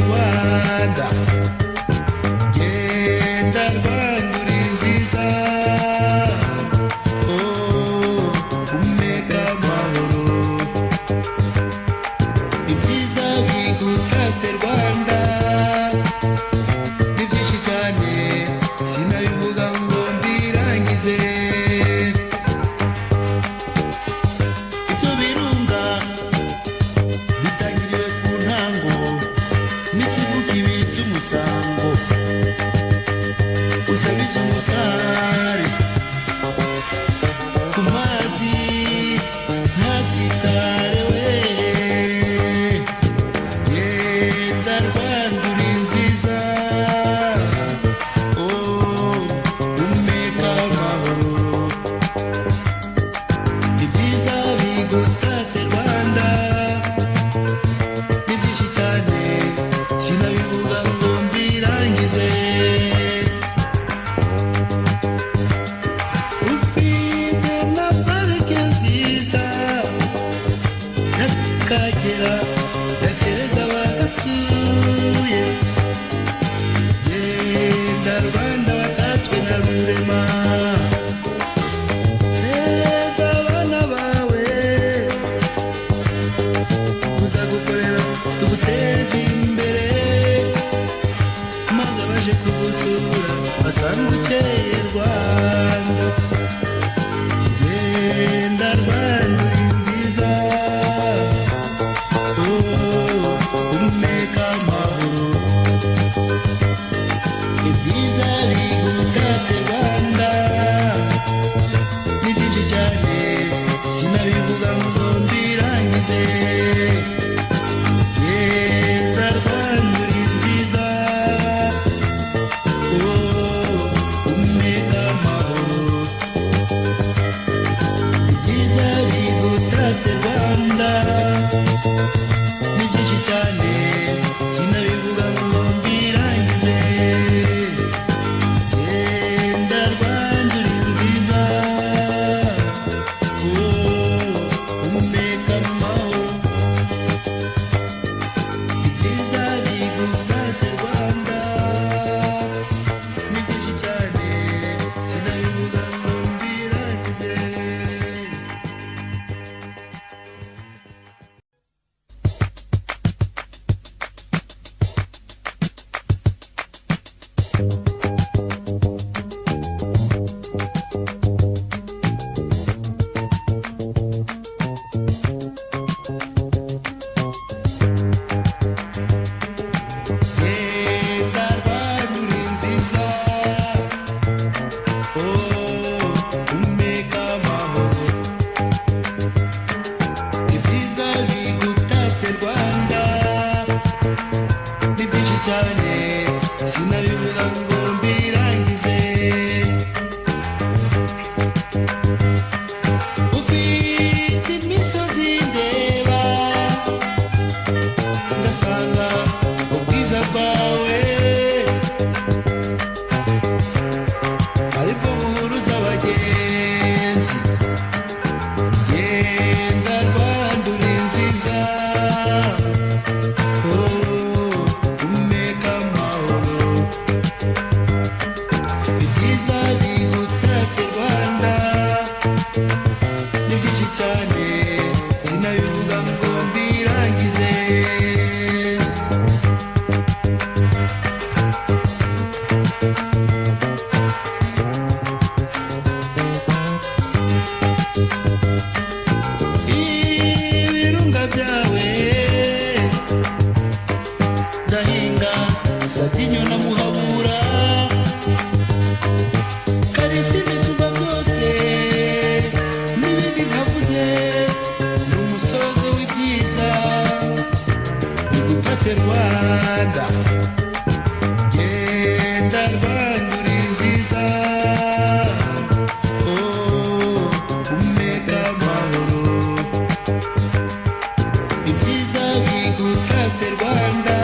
Rwanda genda Rwanda uri nziza umeka amahoro ibyiza bigutatse Rwanda ni byinshi cyane sinabivuga ngo mbirangize ibyo birunga bitangiriye ku ntango n'ikivuga ibitse umusango usabiza umusare ku mazi ntasitare we genda Rwanda uri nziza umeka amahoro ibyiza bigutatse Rwanda ni byinshi cyane sinabivuga ngo mbirangize ufite na parike nziza y'Akagera yakereza bagasuye genda Rwanda watatswe na Rurema reba abana bawe muzagukorera tuguteze imbere maze abaje kugusura basanga ukeye Rwanda genda Rwanda uri nziza umeka amahoro ibyiza bigutatse Rwanda ni byinshi cyane sinabivuga ngo mbirangize genda Rwanda uri nziza umeka amahoro ibyiza bigutatse Rwanda ni byinshi cyane sinabivuga ngo mbirangize genda Rwanda uri nziza umeka amahoro ibyiza bigutatse Rwanda ni byinshi cyane sinabivuga ngo mbirangize genda Rwanda uri nziza umeka amahoro ibyiza bigutatse Rwanda ni byinshi cyane sinabivuga ngo mbirangize ufite imisozi ndeba ngasanga ubwiza bwawe aribwo buhuruza abagenzi genda Rwanda uri nziza umeka amahoro ibyiza bigutatse Rwanda ni byinshi cyane sinabivuga ngo mbirangize ibirunga byawe ndahinga Sabyinyo na Muhabura Karisi ibisumba byose n'ibindi ntavuze ni umusozo w'ibyiza bigutatse Rwanda genda Rwanda uri nziza umeka amahoro ibyiza bigutatse Rwanda